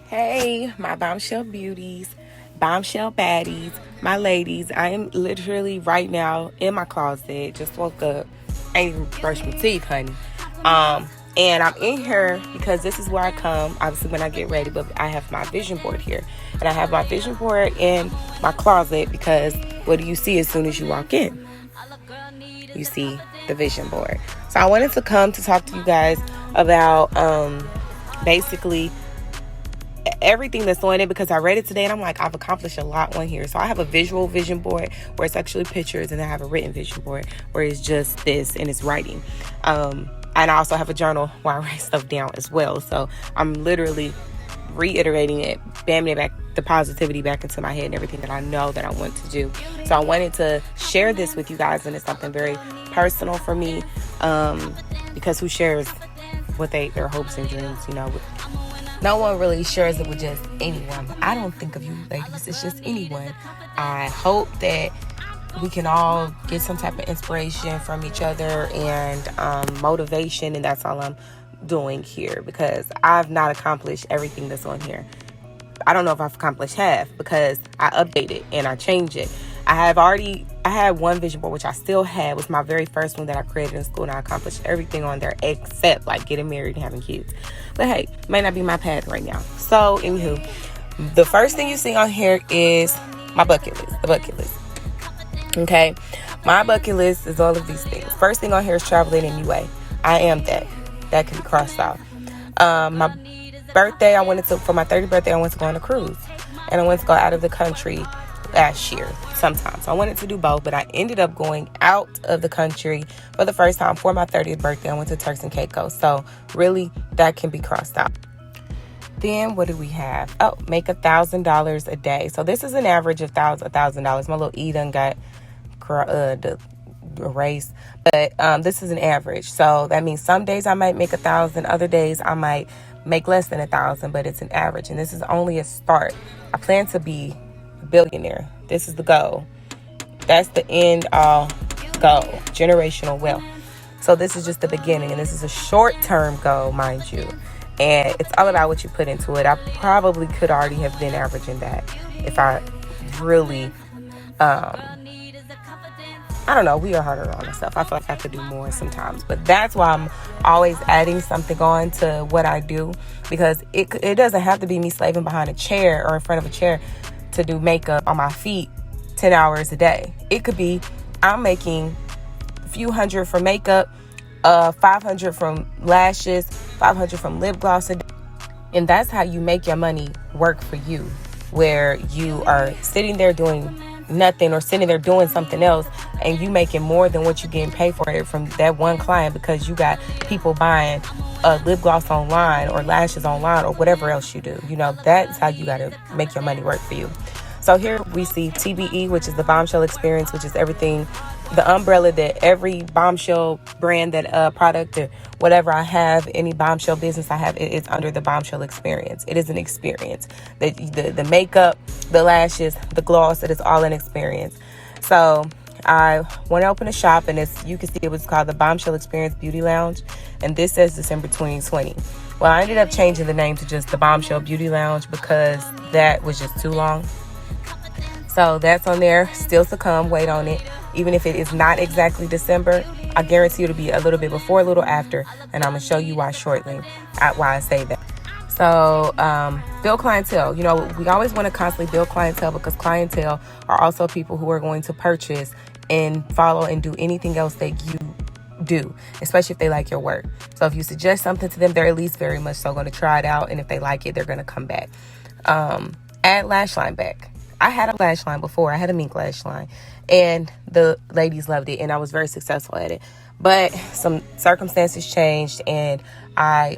Hey, my bombshell beauties, bombshell baddies, my ladies. I am literally right now in my closet. Just woke up. Ain't even brushed my teeth, honey. And I'm in here because this is where I come, obviously, when I get ready. But I have my vision board here. And I have my vision board in my closet because what do you see as soon as you walk in? You see the vision board. So I wanted to come to talk to you guys about basically everything that's on it, because I read it today and I'm like, I've accomplished a lot on here. So I have a visual vision board where it's actually pictures, and then I have a written vision board where it's just this and it's writing. And I also have a journal where I write stuff down as well. So I'm literally reiterating it, bamming it back, the positivity back into my head and everything that I know that I want to do. So I wanted to share this with you guys, and it's something very personal for me, because who shares what their hopes and dreams, no one really shares it with just anyone. I don't think of you ladies, it's just anyone. I hope that we can all get some type of inspiration from each other and motivation, and that's all I'm doing here, because I've not accomplished everything that's on here. I don't know if I've accomplished half, because I update it and I change it. I had one vision board, which I still had, was my very first one that I created in school, and I accomplished everything on there except like getting married and having kids. But hey, may not be my path right now. So anywho, the first thing you see on here is my bucket list, the bucket list. Okay, my bucket list is all of these things. First thing on here is traveling in UA. I am that can be crossed off. My birthday, for my 30th birthday, I wanted to go on a cruise, and I wanted to go out of the country last year sometime. So I wanted to do both, but I ended up going out of the country for the first time for my 30th birthday. I went to Turks and Caicos. So really, that can be crossed out. Then what do we have? Oh, make $1,000 a day. So this is an average of $1,000. My little E done got erased, but this is an average. So that means some days I might make 1,000, other days I might make less than 1,000, but it's an average, and this is only a start. I plan to be a billionaire. This is the goal. That's the end all goal, generational wealth. So this is just the beginning, and this is a short-term goal, mind you, and it's all about what you put into it. I probably could already have been averaging that if I really I don't know, we are harder on ourselves. I feel like I could do more sometimes, but that's why I'm always adding something on to what I do, because it doesn't have to be me slaving behind a chair or in front of a chair to do makeup on my feet 10 hours a day. It could be I'm making a few hundred from makeup, 500 from lashes, 500 from lip gloss a day. And that's how you make your money work for you, where you are sitting there doing nothing or sitting there doing something else, and you making more than what you getting paid for it from that one client, because you got people buying lip gloss online or lashes online or whatever else you do. That's how you got to make your money work for you. So here we see TBE, which is the Bombshell Experience, which is everything, the umbrella that every Bombshell brand, that product or whatever I have, any Bombshell business I have, it's under the Bombshell Experience. It is an experience. The makeup, the lashes, the gloss, it is all an experience. So I want to open a shop, and you can see it was called the Bombshell Experience Beauty Lounge, and this says December 2020. Well, I ended up changing the name to just the Bombshell Beauty Lounge because that was just too long. So that's on there, still to come. Wait on it. Even if it is not exactly December, I guarantee it'll be a little bit before, a little after, and I'm going to show you why shortly, why I say that. So build clientele. We always want to constantly build clientele, because clientele are also people who are going to purchase and follow and do anything else that you do, especially if they like your work. So if you suggest something to them, they're at least very much so going to try it out, and if they like it, they're going to come back. Add lash line back. I had a lash line before. I had a mink lash line, and the ladies loved it, and I was very successful at it. But some circumstances changed, and I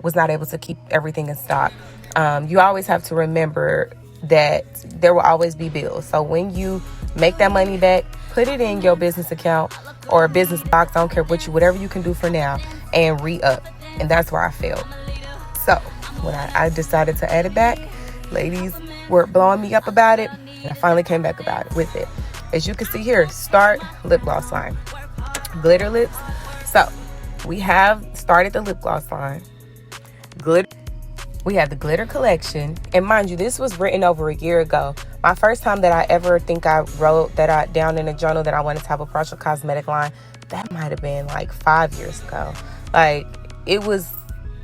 was not able to keep everything in stock. You always have to remember that there will always be bills. So when you make that money back, put it in your business account or a business box. I don't care whatever you can do for now, and re-up. And that's where I failed. So when I decided to add it back, ladies were blowing me up about it, and I finally came back with it. As you can see here, start lip gloss line, glitter lips. So we have started the lip gloss line, glitter We have the glitter collection. And mind you, this was written over a year ago. My first time that I ever think I wrote that down in a journal that I wanted to have a partial cosmetic line, that might have been like 5 years ago. Like, it was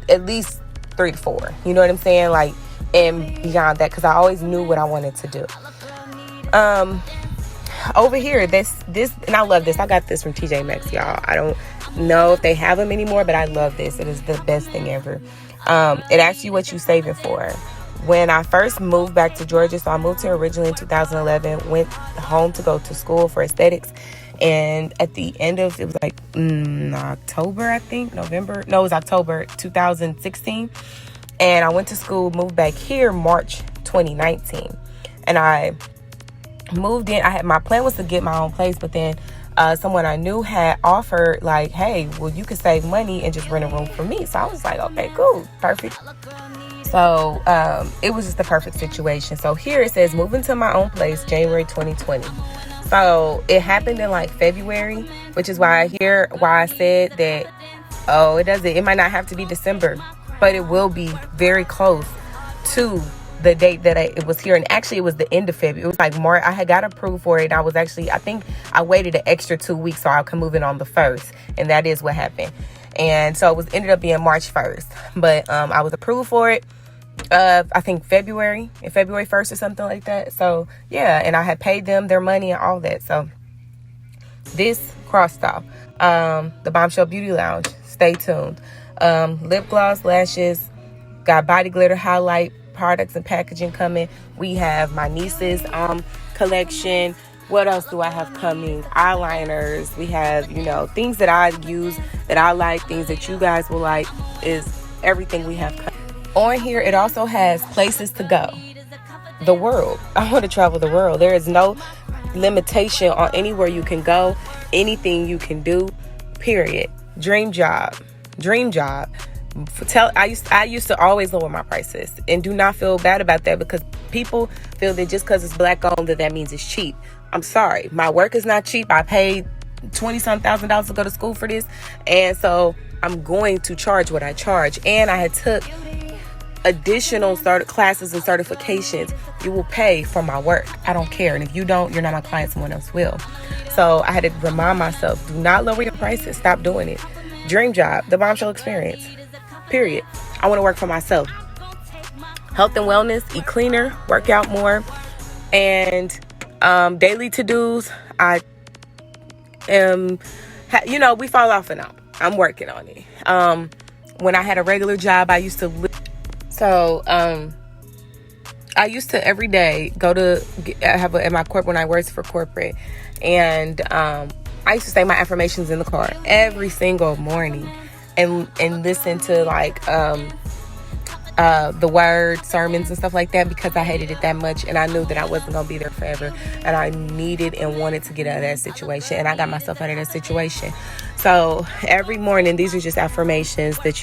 at least 3 to 4. You know what I'm saying? Like, and beyond that, because I always knew what I wanted to do. Over here, this, and I love this. I got this from TJ Maxx, y'all. I don't know if they have them anymore, but I love this. It is the best thing ever. It asks you what you're saving for. When I first moved back to Georgia, so I moved here originally in 2011, went home to go to school for aesthetics. And at the end of, it was like October, I think, November. No, it was October 2016. And I went to school, moved back here March 2019. And I moved in. My plan was to get my own place, but then someone I knew had offered, like, hey, well, you could save money and just rent a room for me. So I was like, okay, cool, perfect. So it was just the perfect situation. So here it says, moving to my own place, January 2020. So it happened in like February, which is why I said that, it might not have to be December, but it will be very close to the date that it was here. And actually it was the end of February. It was like March. I had got approved for it. I think I waited an extra 2 weeks so I could move in on the 1st. And that is what happened. And so it ended up being March 1st. But I was approved for it. I think February 1st or something like that. So yeah, and I had paid them their money and all that. So this crossed off. The Bombshell Beauty Lounge, stay tuned. Lip gloss, lashes, got body glitter, highlight products and packaging coming. We have my niece's collection. What else do I have coming? Eyeliners. We have, things that I use, that I like, things that you guys will like, is everything we have coming. On here, it also has places to go. The world. I want to travel the world. There is no limitation on anywhere you can go, anything you can do, period. Dream job. I used to always lower my prices, and do not feel bad about that, because people feel that just because it's black owned that means it's cheap. I'm sorry, my work is not cheap. I paid $20,000 to go to school for this, and so I'm going to charge what I charge. And I had took additional classes and certifications. You will pay for my work. I don't care. And if you don't, you're not my client, someone else will. So I had to remind myself, do not lower your prices. Stop doing it. Dream job, the Bombshell experience, period. I want to work for myself. Health and wellness, eat cleaner, work out more, and daily to-dos. I am, we fall off and on. I'm working on it. When I had a regular job, I used to every day go to at my corporate, when I worked for corporate, and I used to say my affirmations in the car every single morning, and listen to like the word sermons and stuff like that, because I hated it that much, and I knew that I wasn't gonna be there forever, and I needed and wanted to get out of that situation, and I got myself out of that situation. So every morning, these are just affirmations that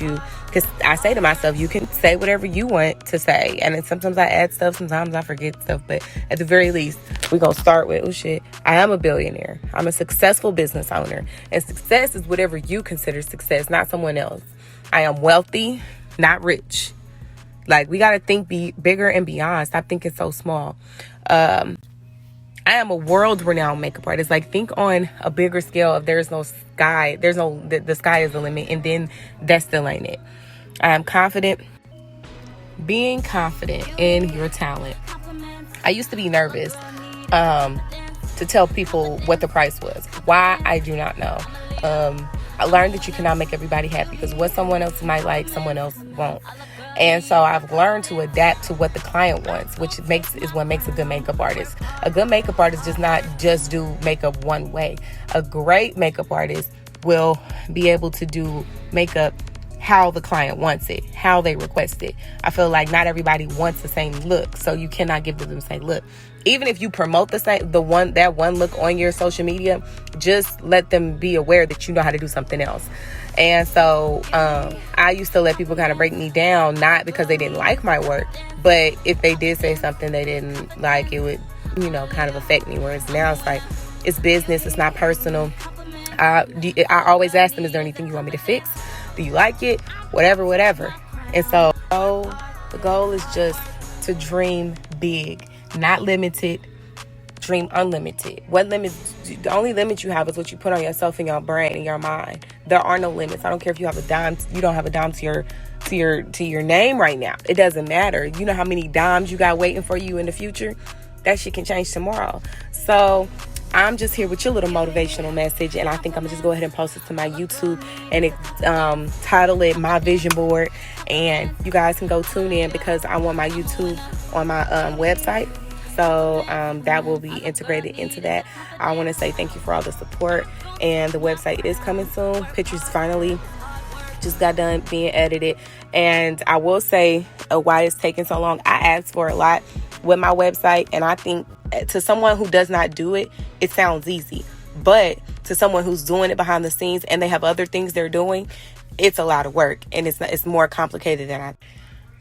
because I say to myself, you can say whatever you want to say, and then sometimes I add stuff, sometimes I forget stuff, but at the very least, we're gonna start with, I am a billionaire. I'm a successful business owner, and success is whatever you consider success, not someone else. I am wealthy, not rich. Like, we got to think bigger and beyond. Stop thinking so small. I am a world-renowned makeup artist. Like, think on a bigger scale of there's no sky. The sky is the limit, and then that still ain't it. I am confident. Being confident in your talent. I used to be nervous to tell people what the price was. Why? I do not know. I learned that you cannot make everybody happy, because what someone else might like, someone else won't. And so I've learned to adapt to what the client wants, which is what makes a good makeup artist. A good makeup artist does not just do makeup one way. A great makeup artist will be able to do makeup how the client wants it, how they request it. I feel like not everybody wants the same look, so you cannot give them the same look. Even if you promote that one look on your social media, just let them be aware that you know how to do something else. And so I used to let people kind of break me down, not because they didn't like my work, but if they did say something they didn't like, it would, kind of affect me. Whereas now it's like, it's business, it's not personal. I always ask them, is there anything you want me to fix? Do you like it? Whatever. And so The goal is just to dream big, not limited. Dream unlimited. What limits? The only limit you have is what you put on yourself in your brain and your mind. There are no limits. I don't care if you have a dime. You don't have a dime to your name right now. It doesn't matter. You know how many dimes you got waiting for you in the future? That shit can change tomorrow. So I'm just here with your little motivational message, and I think I'm gonna just go ahead and post it to my YouTube and title it My Vision Board, and you guys can go tune in because I want my YouTube on my website. So that will be integrated into that. I want to say thank you for all the support, and the website is coming soon. Pictures finally just got done being edited, and I will say why it's taking so long. I asked for a lot with my website, and I think to someone who does not do it, it sounds easy, but to someone who's doing it behind the scenes and they have other things they're doing, it's a lot of work, and it's more complicated than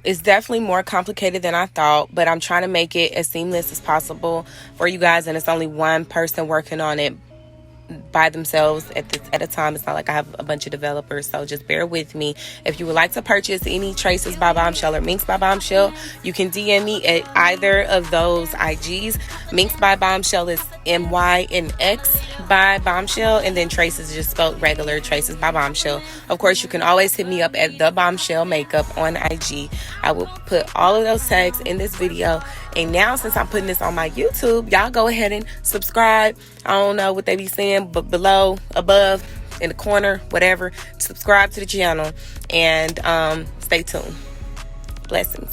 It's definitely more complicated than I thought, but I'm trying to make it as seamless as possible for you guys, and it's only one person working on it by themselves at a time. It's not like I have a bunch of developers, so just bear with me. If you would like to purchase any Traces by Bombshell or Minx by Bombshell, you can DM me at either of those IGs. Minx by Bombshell is MYNX by Bombshell, and then Traces is just spelled regular, Traces by Bombshell. Of course, you can always hit me up at The Bombshell Makeup on IG. I will put all of those tags in this video. And now, since I'm putting this on my YouTube, y'all go ahead and subscribe. I don't know what they be saying, but below, above, in the corner, whatever. Subscribe to the channel and stay tuned. Blessings.